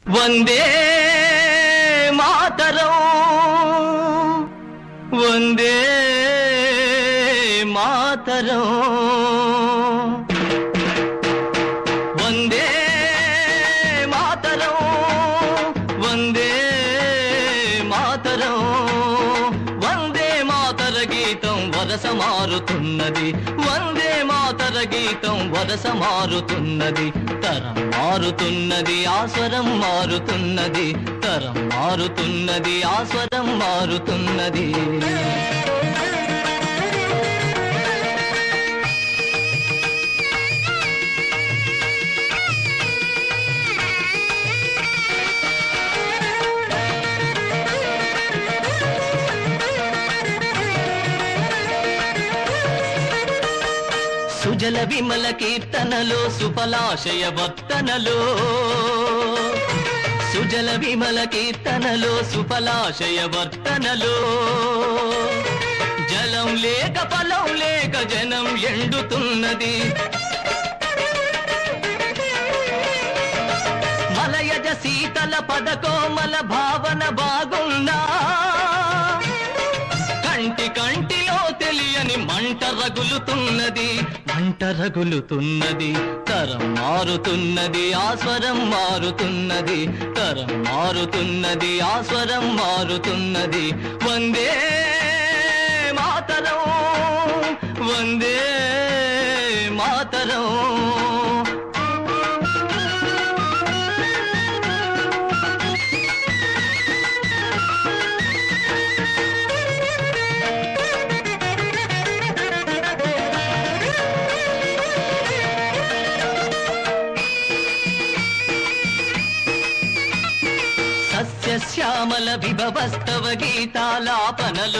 వందే మాతరం వందే మాతరం వందే మాతరం వందే మాతరం వందే మాతర గీతం వరస మారుతున్నది వందే మాతర గీతం వరస మారుతున్నది తరం మారుతున్నది ఆస్వరం మారుతున్నది తరం మారుతున్నది ఆస్వరం మారుతున్నది సుజల విమల కీర్తనలో సుఫలాశయ వర్తనలో సుజల విమల కీర్తనలో సుఫలాశయ వర్తనలో జలం లేక ఫలం లేక జనం ఎండుతున్నది మలయజ శీతల పదకోమల భావన బాగున్నా కంటి కంటిలో తెలియని మంట రగులుతున్నది తరం మారుతున్నది ఆస్వరం మారుతున్నది తరం మారుతున్నది ఆస్వరం మారుతున్నది వందే మాతరం వందే మాతరం సస్యశ్యామల విభవస్తవ గీతాలాపనలో